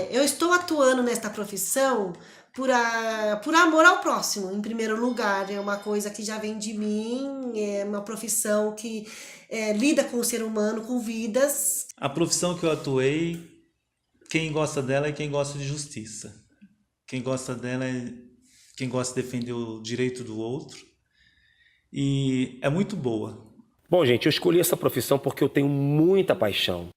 Eu estou atuando nesta profissão por amor ao próximo, em primeiro lugar. É uma coisa que já vem de mim, é uma profissão que lida com o ser humano, com vidas. A profissão que eu atuei, quem gosta dela é quem gosta de justiça. Quem gosta dela é quem gosta de defender o direito do outro. E é muito boa. Bom, gente, eu escolhi essa profissão porque eu tenho muita paixão.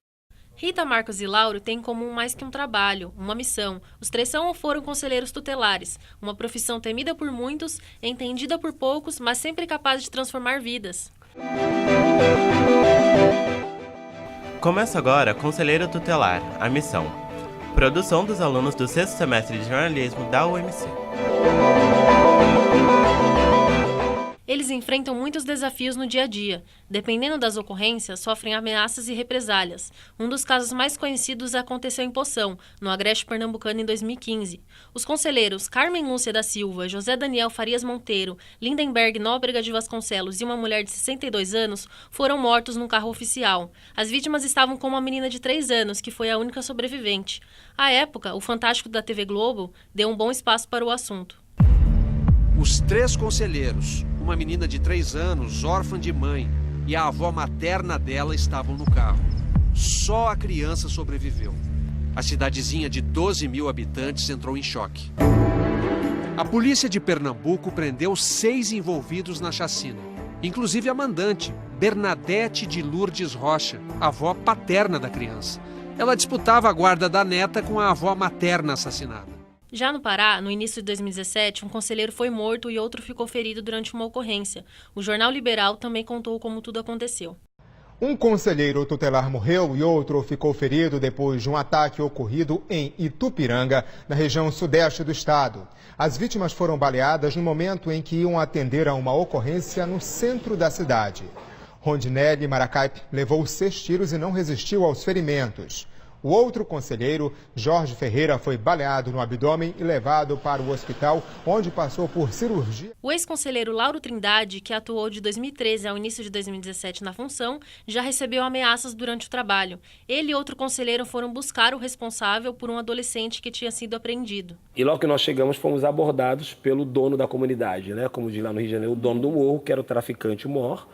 Rita, Marcos e Lauro têm em comum mais que um trabalho, uma missão. Os três são ou foram conselheiros tutelares, uma profissão temida por muitos, entendida por poucos, mas sempre capaz de transformar vidas. Começa agora Conselheiro Tutelar, a missão. Produção dos alunos do 6º semestre de jornalismo da UMC. Eles enfrentam muitos desafios no dia a dia. Dependendo das ocorrências, sofrem ameaças e represálias. Um dos casos mais conhecidos aconteceu em Poção, no Agreste Pernambucano, em 2015. Os conselheiros Carmen Lúcia da Silva, José Daniel Farias Monteiro, Lindenberg Nóbrega de Vasconcelos e uma mulher de 62 anos foram mortos num carro oficial. As vítimas estavam com uma menina de 3 anos, que foi a única sobrevivente. À época, o Fantástico da TV Globo deu um bom espaço para o assunto. Os 3 conselheiros, uma menina de 3 anos, órfã de mãe, e a avó materna dela estavam no carro. Só a criança sobreviveu. A cidadezinha de 12 mil habitantes entrou em choque. A polícia de Pernambuco prendeu 6 envolvidos na chacina, inclusive a mandante, Bernadette de Lourdes Rocha, avó paterna da criança. Ela disputava a guarda da neta com a avó materna assassinada. Já no Pará, no início de 2017, um conselheiro foi morto e outro ficou ferido durante uma ocorrência. O Jornal Liberal também contou como tudo aconteceu. Um conselheiro tutelar morreu e outro ficou ferido depois de um ataque ocorrido em Itupiranga, na região sudeste do estado. As vítimas foram baleadas no momento em que iam atender a uma ocorrência no centro da cidade. Rondinelli Maracaipe levou 6 tiros e não resistiu aos ferimentos. O outro conselheiro, Jorge Ferreira, foi baleado no abdômen e levado para o hospital, onde passou por cirurgia. O ex-conselheiro Lauro Trindade, que atuou de 2013 ao início de 2017 na função, já recebeu ameaças durante o trabalho. Ele e outro conselheiro foram buscar o responsável por um adolescente que tinha sido apreendido. E logo que nós chegamos, fomos abordados pelo dono da comunidade, né? Como diz lá no Rio de Janeiro, o dono do morro, que era o traficante Mor.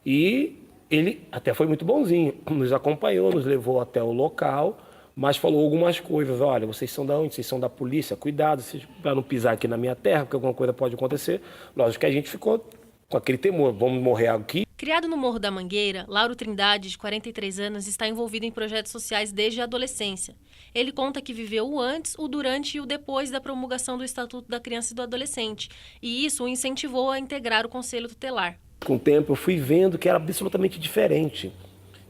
E ele até foi muito bonzinho, nos acompanhou, nos levou até o local, mas falou algumas coisas. Olha, vocês são da onde? Vocês são da polícia? Cuidado para não pisar aqui na minha terra, porque alguma coisa pode acontecer. Lógico que a gente ficou com aquele temor, vamos morrer aqui. Criado no Morro da Mangueira, Lauro Trindade, de 43 anos, está envolvido em projetos sociais desde a adolescência. Ele conta que viveu o antes, o durante e o depois da promulgação do Estatuto da Criança e do Adolescente, e isso o incentivou a integrar o Conselho Tutelar. Com o tempo eu fui vendo que era absolutamente diferente,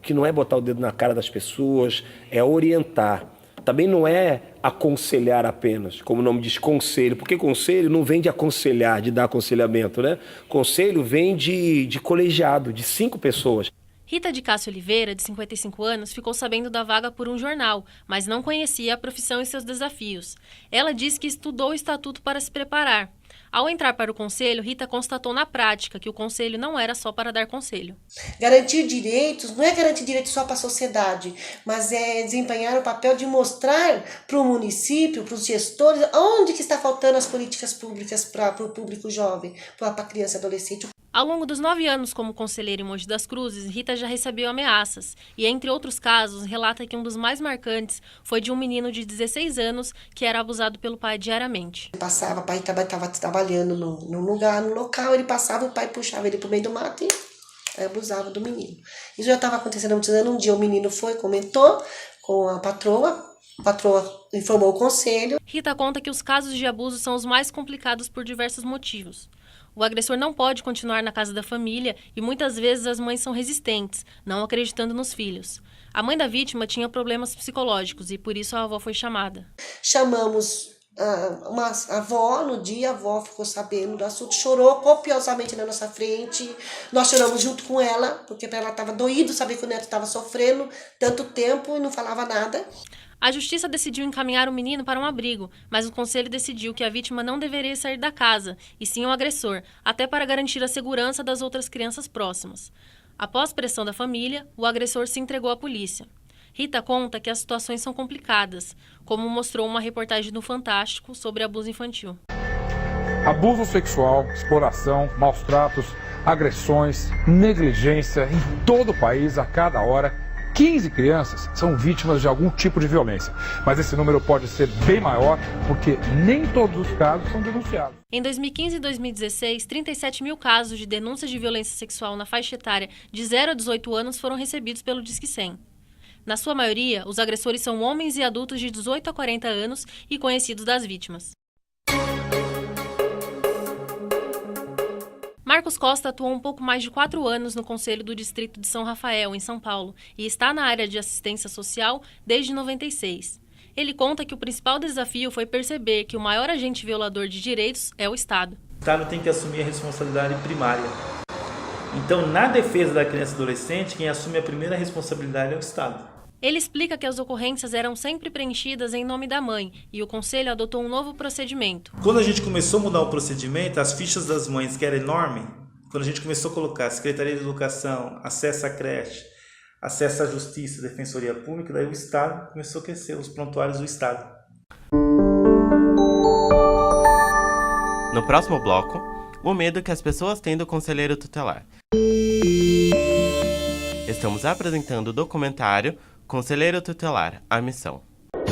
que não é botar o dedo na cara das pessoas, é orientar. Também não é aconselhar apenas, como o nome diz, conselho, porque conselho não vem de aconselhar, de dar aconselhamento, né? Conselho vem de colegiado, de 5 pessoas. Rita de Cássio Oliveira, de 55 anos, ficou sabendo da vaga por um jornal, mas não conhecia a profissão e seus desafios. Ela diz que estudou o Estatuto para se preparar. Ao entrar para o conselho, Rita constatou na prática que o conselho não era só para dar conselho. Garantir direitos não é garantir direitos só para a sociedade, mas é desempenhar o papel de mostrar para o município, para os gestores, onde que está faltando as políticas públicas para o público jovem, para a criança e adolescente. Ao longo dos 9 anos como conselheira em Mogi das Cruzes, Rita já recebeu ameaças e, entre outros casos, relata que um dos mais marcantes foi de um menino de 16 anos que era abusado pelo pai diariamente. O pai estava trabalhando no local, ele passava, o pai puxava ele para o meio do mato e abusava do menino. Isso já estava acontecendo há muitos anos. Um dia o menino comentou com a patroa informou o conselho. Rita conta que os casos de abuso são os mais complicados por diversos motivos. O agressor não pode continuar na casa da família e muitas vezes as mães são resistentes, não acreditando nos filhos. A mãe da vítima tinha problemas psicológicos e por isso a avó foi chamada. Chamamos uma avó, no dia a avó ficou sabendo do assunto, chorou copiosamente na nossa frente, nós choramos junto com ela, porque ela estava doído saber que o neto estava sofrendo tanto tempo e não falava nada. A justiça decidiu encaminhar o menino para um abrigo, mas o conselho decidiu que a vítima não deveria sair da casa, e sim o agressor, até para garantir a segurança das outras crianças próximas. Após pressão da família, o agressor se entregou à polícia. Rita conta que as situações são complicadas, como mostrou uma reportagem no Fantástico sobre abuso infantil. Abuso sexual, exploração, maus tratos, agressões, negligência em todo o país a cada hora. 15 crianças são vítimas de algum tipo de violência. Mas esse número pode ser bem maior, porque nem todos os casos são denunciados. Em 2015 e 2016, 37 mil casos de denúncias de violência sexual na faixa etária de 0 a 18 anos foram recebidos pelo Disque 100. Na sua maioria, os agressores são homens e adultos de 18 a 40 anos e conhecidos das vítimas. Marcos Costa atuou um pouco mais de 4 anos no Conselho do Distrito de São Rafael, em São Paulo, e está na área de assistência social desde 96. Ele conta que o principal desafio foi perceber que o maior agente violador de direitos é o Estado. O Estado tem que assumir a responsabilidade primária. Então, na defesa da criança e adolescente, quem assume a primeira responsabilidade é o Estado. Ele explica que as ocorrências eram sempre preenchidas em nome da mãe e o Conselho adotou um novo procedimento. Quando a gente começou a mudar o procedimento, as fichas das mães, que era enorme, quando a gente começou a colocar Secretaria de Educação, acesso à creche, acesso à Justiça, Defensoria Pública, daí o Estado começou a crescer, os prontuários do Estado. No próximo bloco, o medo que as pessoas têm do conselheiro tutelar. Estamos apresentando o documentário Conselheiro Tutelar, a Missão.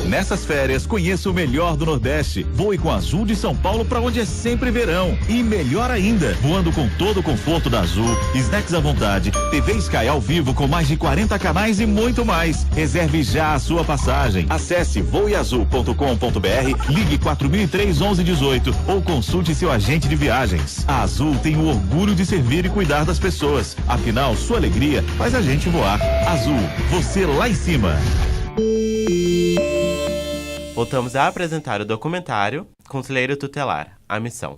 Nessas férias, conheça o melhor do Nordeste. Voe com a Azul de São Paulo para onde é sempre verão. E melhor ainda, voando com todo o conforto da Azul, snacks à vontade, TV Sky ao vivo com mais de 40 canais e muito mais. Reserve já a sua passagem. Acesse voeazul.com.br, ligue 4003-1118 ou consulte seu agente de viagens. A Azul tem o orgulho de servir e cuidar das pessoas. Afinal, sua alegria faz a gente voar. Azul, você lá em cima. Voltamos a apresentar o documentário Conselheiro Tutelar, a Missão.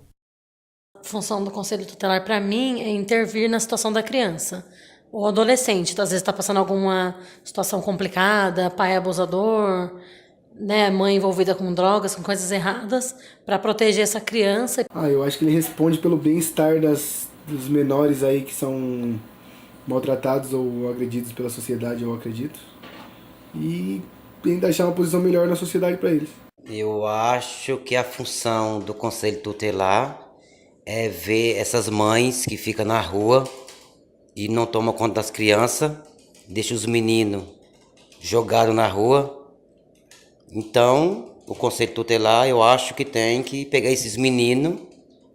A função do Conselho Tutelar, para mim, é intervir na situação da criança. O adolescente, às vezes está passando alguma situação complicada, pai abusador, né, mãe envolvida com drogas, com coisas erradas, para proteger essa criança. Eu acho que ele responde pelo bem-estar dos menores aí que são maltratados ou agredidos pela sociedade, eu acredito. E ainda achar uma posição melhor na sociedade para eles. Eu acho que a função do Conselho Tutelar é ver essas mães que ficam na rua e não tomam conta das crianças, deixam os meninos jogados na rua. Então, o Conselho Tutelar, eu acho que tem que pegar esses meninos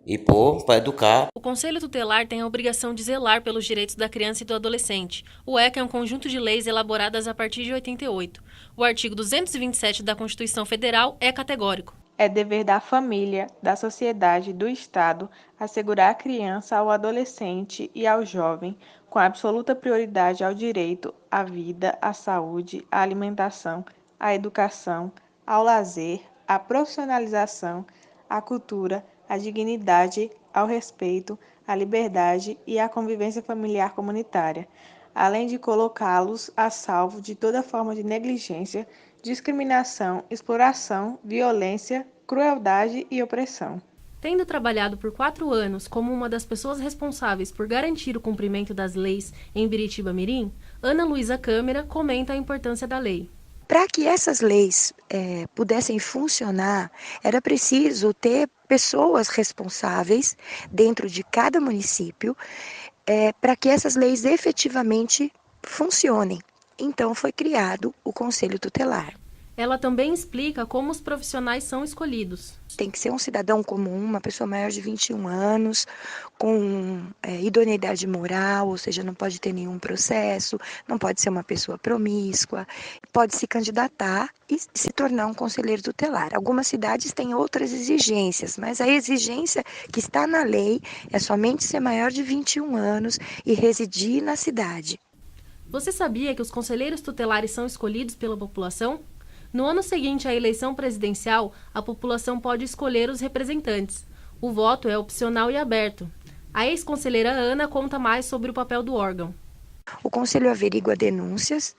e pôr para educar. O Conselho Tutelar tem a obrigação de zelar pelos direitos da criança e do adolescente. O ECA é um conjunto de leis elaboradas a partir de 88. O artigo 227 da Constituição Federal é categórico. É dever da família, da sociedade, do Estado, assegurar à criança, ao adolescente e ao jovem, com absoluta prioridade ao direito à vida, à saúde, à alimentação, à educação, ao lazer, à profissionalização, à cultura, à dignidade, ao respeito, à liberdade e à convivência familiar comunitária, além de colocá-los a salvo de toda forma de negligência, discriminação, exploração, violência, crueldade e opressão. Tendo trabalhado por 4 anos como uma das pessoas responsáveis por garantir o cumprimento das leis em Biritiba-Mirim, Ana Luísa Câmara comenta a importância da lei. Para que essas leis pudessem funcionar, era preciso ter pessoas responsáveis dentro de cada município para que essas leis efetivamente funcionem. Então foi criado o Conselho Tutelar. Ela também explica como os profissionais são escolhidos. Tem que ser um cidadão comum, uma pessoa maior de 21 anos, com idoneidade moral, ou seja, não pode ter nenhum processo, não pode ser uma pessoa promíscua, pode se candidatar e se tornar um conselheiro tutelar. Algumas cidades têm outras exigências, mas a exigência que está na lei é somente ser maior de 21 anos e residir na cidade. Você sabia que os conselheiros tutelares são escolhidos pela população? No ano seguinte à eleição presidencial, a população pode escolher os representantes. O voto é opcional e aberto. A ex-conselheira Ana conta mais sobre o papel do órgão. O Conselho averigua denúncias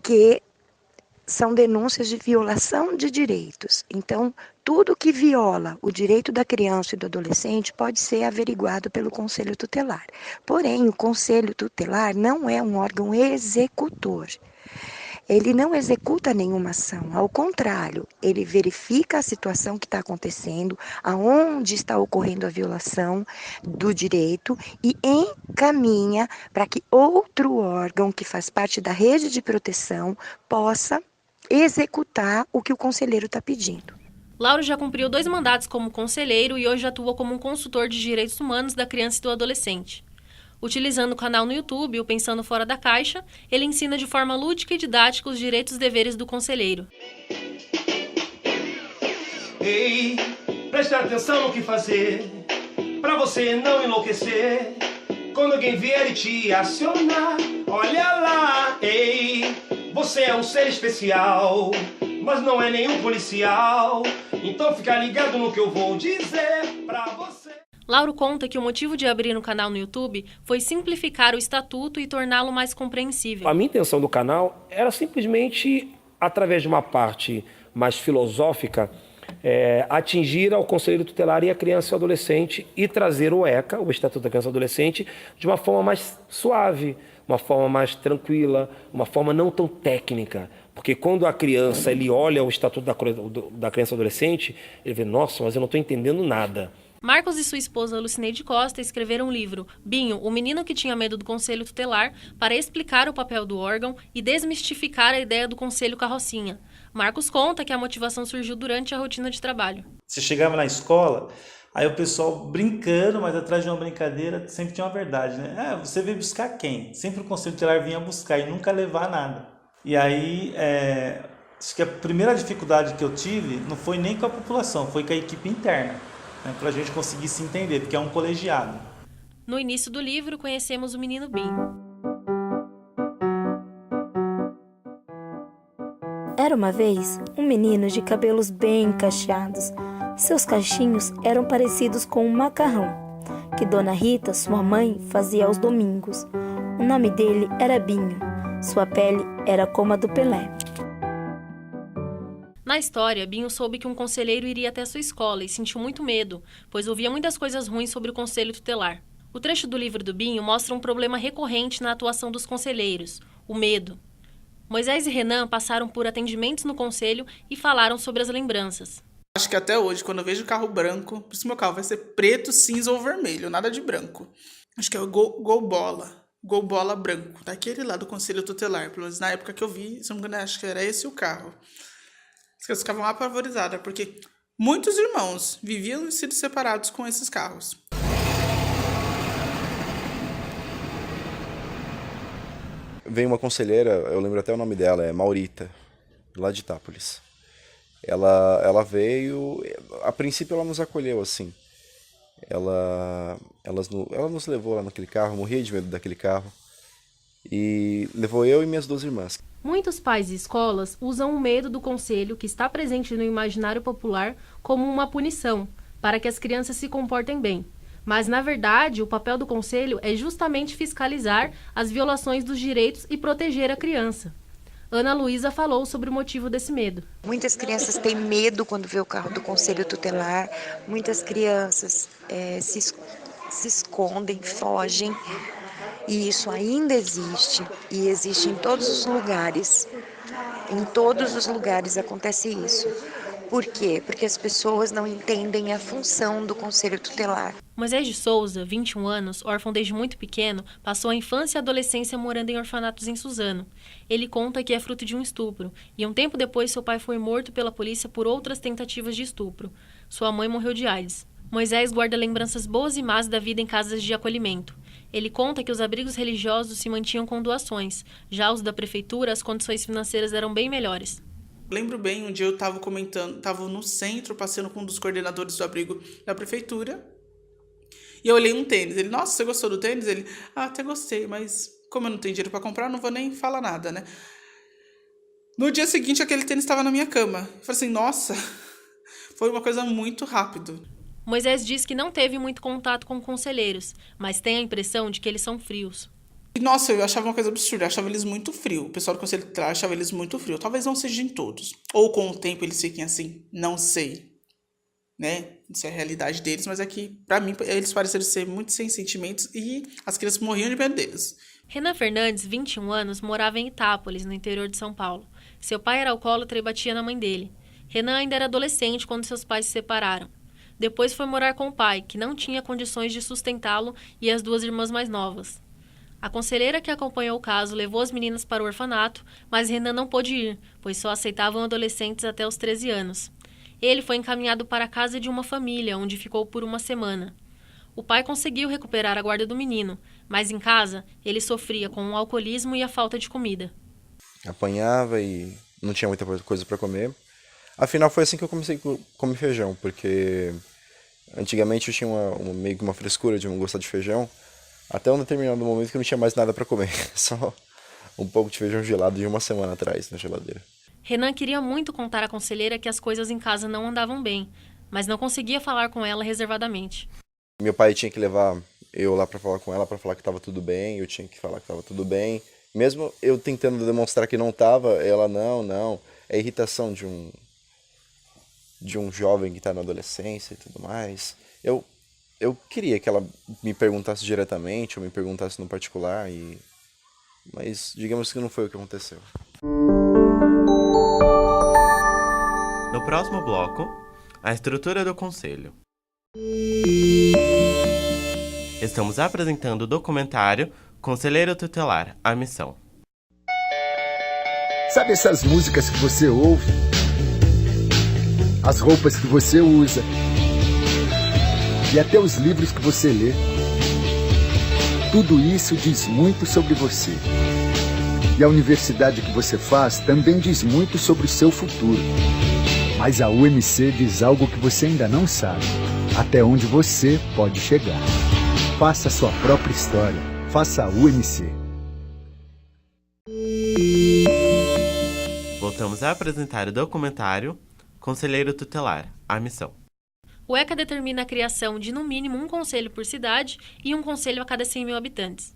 que são denúncias de violação de direitos. Então, tudo que viola o direito da criança e do adolescente pode ser averiguado pelo Conselho Tutelar. Porém, o Conselho Tutelar não é um órgão executor. ele não executa nenhuma ação, ao contrário, ele verifica a situação que está acontecendo, aonde está ocorrendo a violação do direito e encaminha para que outro órgão que faz parte da rede de proteção possa executar o que o conselheiro está pedindo. Lauro já cumpriu 2 mandatos como conselheiro e hoje atua como um consultor de direitos humanos da criança e do adolescente. Utilizando o canal no YouTube, o Pensando Fora da Caixa, ele ensina de forma lúdica e didática os direitos e deveres do conselheiro. Ei, preste atenção no que fazer, pra você não enlouquecer. Quando alguém vier e te acionar, olha lá. Ei, você é um ser especial, mas não é nenhum policial. Então fica ligado no que eu vou dizer pra você. Lauro conta que o motivo de abrir um canal no YouTube foi simplificar o estatuto e torná-lo mais compreensível. A minha intenção do canal era simplesmente, através de uma parte mais filosófica, atingir ao conselheiro tutelar e a criança e o adolescente e trazer o ECA, o Estatuto da Criança e Adolescente, de uma forma mais suave, uma forma mais tranquila, uma forma não tão técnica. Porque quando a criança ele olha o Estatuto da Criança e Adolescente, ele vê, nossa, mas eu não estou entendendo nada. Marcos e sua esposa Lucineide Costa escreveram um livro, Binho, o menino que tinha medo do Conselho Tutelar, para explicar o papel do órgão e desmistificar a ideia do Conselho Carrocinha. Marcos conta que a motivação surgiu durante a rotina de trabalho. Você chegava na escola, aí o pessoal brincando, mas atrás de uma brincadeira sempre tinha uma verdade, né? Você veio buscar quem? Sempre o Conselho Tutelar vinha buscar e nunca levar nada. E aí, acho que a primeira dificuldade que eu tive não foi nem com a população, foi com a equipe interna. Para a gente conseguir se entender, porque é um colegiado. No início do livro, conhecemos o menino Binho. Era uma vez um menino de cabelos bem cacheados. Seus cachinhos eram parecidos com um macarrão, que Dona Rita, sua mãe, fazia aos domingos. O nome dele era Binho. Sua pele era como a do Pelé. Na história, Binho soube que um conselheiro iria até sua escola e sentiu muito medo, pois ouvia muitas coisas ruins sobre o Conselho Tutelar. O trecho do livro do Binho mostra um problema recorrente na atuação dos conselheiros, o medo. Moisés e Renan passaram por atendimentos no conselho e falaram sobre as lembranças. Acho que até hoje, quando eu vejo carro branco, por isso meu carro vai ser preto, cinza ou vermelho, nada de branco. Acho que é o Gol Bola branco, daquele lá do Conselho Tutelar. Pelo menos na época que eu vi, se não me engano, acho que era esse o carro. As crianças ficavam apavorizadas, porque muitos irmãos viviam e sido separados com esses carros. Veio uma conselheira, eu lembro até o nome dela, é Maurita, lá de Itápolis. Ela veio, a princípio ela nos acolheu assim. Ela nos levou lá naquele carro, morria de medo daquele carro. E levou eu e minhas 2 irmãs. Muitos pais e escolas usam o medo do conselho, que está presente no imaginário popular, como uma punição, para que as crianças se comportem bem. Mas, na verdade, o papel do conselho é justamente fiscalizar as violações dos direitos e proteger a criança. Ana Luísa falou sobre o motivo desse medo. Muitas crianças têm medo quando vê o carro do Conselho Tutelar, muitas crianças se escondem, fogem. E isso ainda existe, e existe em todos os lugares. Em todos os lugares acontece isso. Por quê? Porque as pessoas não entendem a função do Conselho Tutelar. Moisés de Souza, 21 anos, órfão desde muito pequeno, passou a infância e a adolescência morando em orfanatos em Suzano. Ele conta que é fruto de um estupro, e um tempo depois seu pai foi morto pela polícia por outras tentativas de estupro. Sua mãe morreu de AIDS. Moisés guarda lembranças boas e más da vida em casas de acolhimento. Ele conta que os abrigos religiosos se mantinham com doações, já os da prefeitura, as condições financeiras eram bem melhores. Lembro bem, um dia eu estava no centro, passeando com um dos coordenadores do abrigo da prefeitura, e eu olhei um tênis. Ele, nossa, você gostou do tênis? Ele, até gostei, mas como eu não tenho dinheiro para comprar, não vou nem falar nada, né? No dia seguinte, aquele tênis estava na minha cama. Eu falei assim, nossa, foi uma coisa muito rápido. Moisés diz que não teve muito contato com conselheiros, mas tem a impressão de que eles são frios. Nossa, eu achava uma coisa absurda, eu achava eles muito frios. O pessoal do Conselho Tutelar achava eles muito frios. Talvez não sejam em todos. Ou com o tempo eles fiquem assim, não sei. Né? Isso é a realidade deles, mas é que, pra mim, eles pareceram ser muito sem sentimentos e as crianças morriam de medo deles. Renan Fernandes, 21 anos, morava em Itápolis, no interior de São Paulo. Seu pai era alcoólatra e batia na mãe dele. Renan ainda era adolescente quando seus pais se separaram. Depois foi morar com o pai, que não tinha condições de sustentá-lo, e as 2 irmãs mais novas. A conselheira que acompanhou o caso levou as meninas para o orfanato, mas Renan não pôde ir, pois só aceitavam adolescentes até os 13 anos. Ele foi encaminhado para a casa de uma família, onde ficou por uma semana. O pai conseguiu recuperar a guarda do menino, mas em casa ele sofria com o alcoolismo e a falta de comida. Apanhava e não tinha muita coisa para comer. Afinal, foi assim que eu comecei a comer feijão, porque antigamente eu tinha meio que uma frescura de não gostar de feijão, até um determinado momento que eu não tinha mais nada para comer, só um pouco de feijão gelado de uma semana atrás na geladeira. Renan queria muito contar à conselheira que as coisas em casa não andavam bem, mas não conseguia falar com ela reservadamente. Meu pai tinha que levar eu lá para falar com ela, para falar que estava tudo bem, eu tinha que falar que estava tudo bem. Mesmo eu tentando demonstrar que não estava, ela não, é irritação de um jovem que está na adolescência e tudo mais. Eu queria que ela me perguntasse diretamente ou me perguntasse no particular, mas digamos que não foi o que aconteceu. No próximo bloco, a estrutura do conselho. Estamos apresentando o documentário Conselheiro Tutelar, a Missão. Sabe essas músicas que você ouve? As roupas que você usa? E até os livros que você lê? Tudo isso diz muito sobre você. E a universidade que você faz também diz muito sobre o seu futuro. Mas a UMC diz algo que você ainda não sabe. Até onde você pode chegar. Faça a sua própria história. Faça a UMC. Voltamos a apresentar o documentário Conselheiro Tutelar, a Missão. O ECA determina a criação de, no mínimo, um conselho por cidade e um conselho a cada 100 mil habitantes.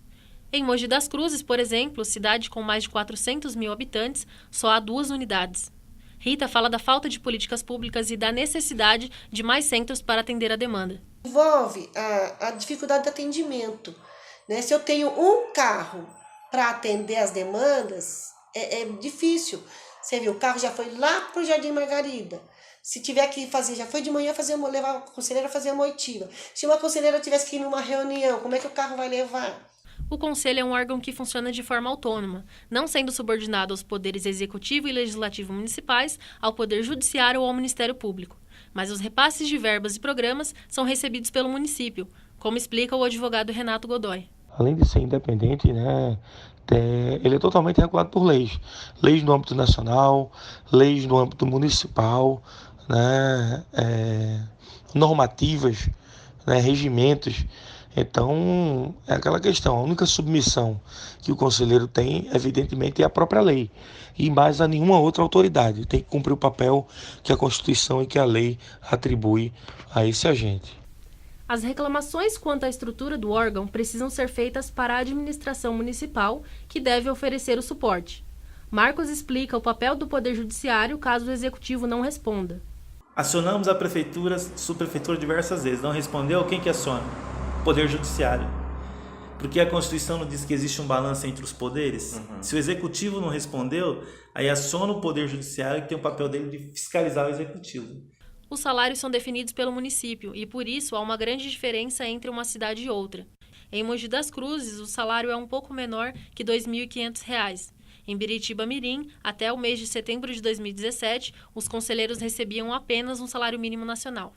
Em Mogi das Cruzes, por exemplo, cidade com mais de 400 mil habitantes, só há 2 unidades. Rita fala da falta de políticas públicas e da necessidade de mais centros para atender a demanda. Envolve a dificuldade de atendimento. Né? Se eu tenho um carro para atender as demandas, é difícil. Você viu, o carro já foi lá para o Jardim Margarida. Se tiver que fazer, já foi de manhã levar a conselheira a fazer a moitiva. Se uma conselheira tivesse que ir numa reunião, como é que o carro vai levar? O Conselho é um órgão que funciona de forma autônoma, não sendo subordinado aos poderes executivo e legislativo municipais, ao Poder Judiciário ou ao Ministério Público. Mas os repasses de verbas e programas são recebidos pelo município, como explica o advogado Renato Godoy. Além de ser independente, né, ele é totalmente regulado por leis. Leis no âmbito nacional, leis no âmbito municipal, né, normativas, né, regimentos. Então, é aquela questão, a única submissão que o conselheiro tem, evidentemente, é a própria lei, e mais a nenhuma outra autoridade. Tem que cumprir o papel que a Constituição e que a lei atribui a esse agente. As reclamações quanto à estrutura do órgão precisam ser feitas para a administração municipal, que deve oferecer o suporte. Marcos explica o papel do Poder Judiciário caso o Executivo não responda. Acionamos a Prefeitura, Subprefeitura diversas vezes. Não respondeu, quem que aciona? Poder Judiciário. Porque a Constituição não diz que existe um balanço entre os poderes. Se o Executivo não respondeu, aí aciona o Poder Judiciário, que tem o papel dele de fiscalizar o Executivo. Os salários são definidos pelo município e, por isso, há uma grande diferença entre uma cidade e outra. Em Mogi das Cruzes, o salário é um pouco menor que R$ 2.500. Em Biritiba-Mirim, até o mês de setembro de 2017, os conselheiros recebiam apenas um salário mínimo nacional.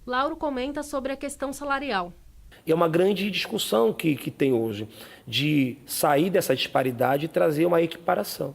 Lauro comenta sobre a questão salarial. E é uma grande discussão que tem hoje, de sair dessa disparidade e trazer uma equiparação,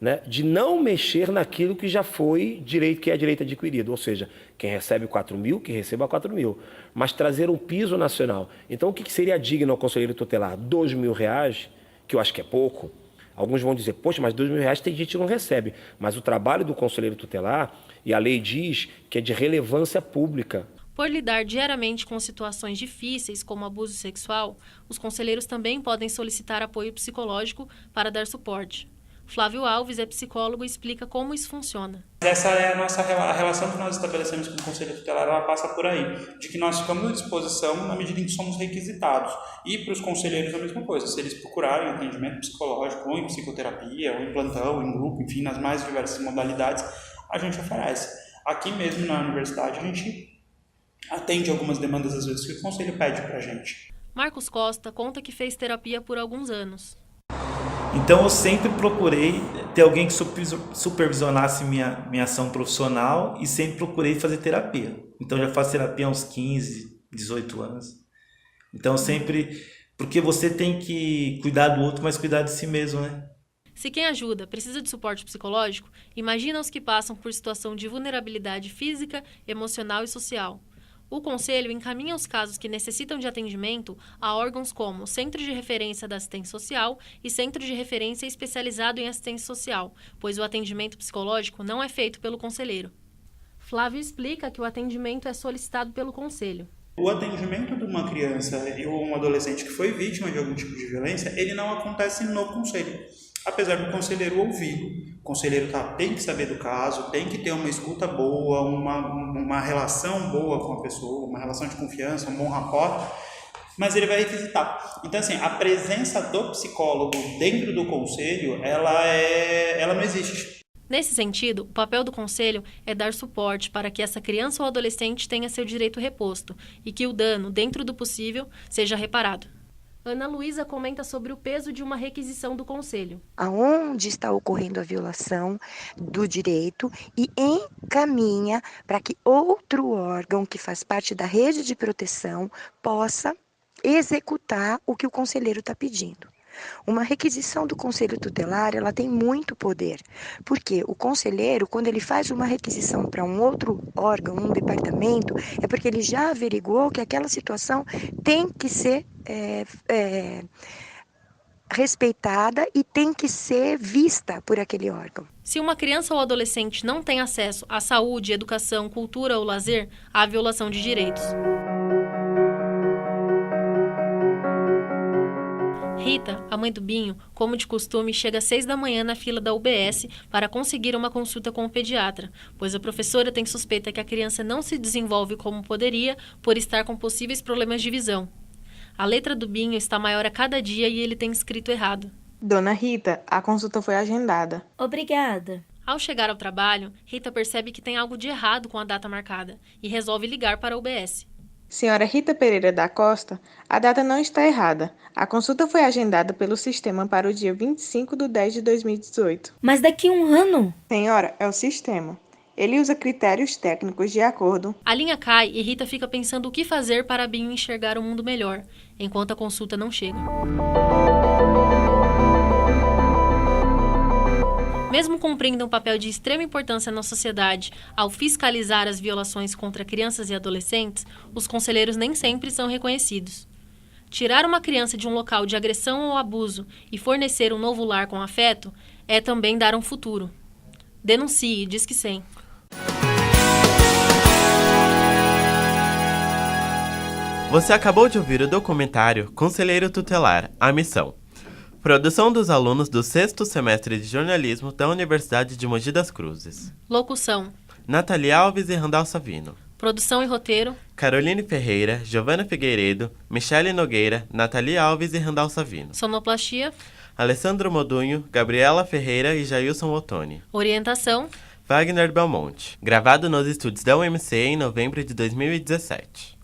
né? De não mexer naquilo que já foi direito, que é direito adquirido, ou seja, quem recebe 4 mil, que receba 4 mil, mas trazer um piso nacional. Então, o que seria digno ao conselheiro tutelar? R$ 2.000, que eu acho que é pouco. Alguns vão dizer, poxa, mas R$ 2.000 tem gente que não recebe. Mas o trabalho do conselheiro tutelar, e a lei diz que é de relevância pública. Por lidar diariamente com situações difíceis, como abuso sexual, os conselheiros também podem solicitar apoio psicológico para dar suporte. Flávio Alves é psicólogo e explica como isso funciona. Essa é a relação que nós estabelecemos com o Conselho Tutelar, ela passa por aí, de que nós ficamos à disposição na medida em que somos requisitados. E para os conselheiros a mesma coisa, se eles procurarem atendimento psicológico, ou em psicoterapia, ou em plantão, em grupo, enfim, nas mais diversas modalidades, a gente oferece. Aqui mesmo na universidade a gente atende algumas demandas às vezes que o conselho pede para a gente. Marcos Costa conta que fez terapia por alguns anos. Então eu sempre procurei ter alguém que supervisionasse minha ação profissional e sempre procurei fazer terapia. Então já faço terapia há uns 15, 18 anos. Então sempre, porque você tem que cuidar do outro, mas cuidar de si mesmo, né? Se quem ajuda precisa de suporte psicológico, imagina os que passam por situação de vulnerabilidade física, emocional e social. O Conselho encaminha os casos que necessitam de atendimento a órgãos como o Centro de Referência da Assistência Social e Centro de Referência Especializado em Assistência Social, pois o atendimento psicológico não é feito pelo conselheiro. Flávio explica que o atendimento é solicitado pelo Conselho. O atendimento de uma criança ou um adolescente que foi vítima de algum tipo de violência, ele não acontece no Conselho. Apesar do conselheiro ouvi-lo, o conselheiro tem que saber do caso, tem que ter uma escuta boa, uma relação boa com a pessoa, uma relação de confiança, um bom rapport, mas ele vai requisitar. Então, assim, a presença do psicólogo dentro do conselho, ela não existe. Nesse sentido, o papel do conselho é dar suporte para que essa criança ou adolescente tenha seu direito reposto e que o dano, dentro do possível, seja reparado. Ana Luísa comenta sobre o peso de uma requisição do Conselho. Aonde está ocorrendo a violação do direito e encaminha para que outro órgão que faz parte da rede de proteção possa executar o que o conselheiro está pedindo. Uma requisição do Conselho Tutelar, ela tem muito poder, porque o conselheiro, quando ele faz uma requisição para um outro órgão, um departamento, é porque ele já averiguou que aquela situação tem que ser respeitada e tem que ser vista por aquele órgão. Se uma criança ou adolescente não tem acesso à saúde, educação, cultura ou lazer, há violação de direitos. Rita, a mãe do Binho, como de costume, chega às 6 da manhã na fila da UBS para conseguir uma consulta com o pediatra, pois a professora tem suspeita que a criança não se desenvolve como poderia por estar com possíveis problemas de visão. A letra do Binho está maior a cada dia e ele tem escrito errado. Dona Rita, a consulta foi agendada. Obrigada. Ao chegar ao trabalho, Rita percebe que tem algo de errado com a data marcada e resolve ligar para a UBS. Senhora Rita Pereira da Costa, a data não está errada. A consulta foi agendada pelo sistema para o dia 25/10/2018. Mas daqui a um ano? Senhora, é o sistema. Ele usa critérios técnicos de acordo. A linha cai e Rita fica pensando o que fazer para Binho enxergar o mundo melhor, enquanto a consulta não chega. Mesmo cumprindo um papel de extrema importância na sociedade ao fiscalizar as violações contra crianças e adolescentes, os conselheiros nem sempre são reconhecidos. Tirar uma criança de um local de agressão ou abuso e fornecer um novo lar com afeto é também dar um futuro. Denuncie, Disque 100. Você acabou de ouvir o documentário Conselheiro Tutelar, a Missão. Produção dos alunos do 6º semestre de jornalismo da Universidade de Mogi das Cruzes. Locução: Nathalie Alves e Randall Savino. Produção e roteiro: Caroline Ferreira, Giovana Figueiredo, Michele Nogueira, Nathalie Alves e Randall Savino. Sonoplastia: Alessandro Modunho, Gabriela Ferreira e Jailson Ottoni. Orientação: Wagner Belmonte. Gravado nos estúdios da UMC em novembro de 2017.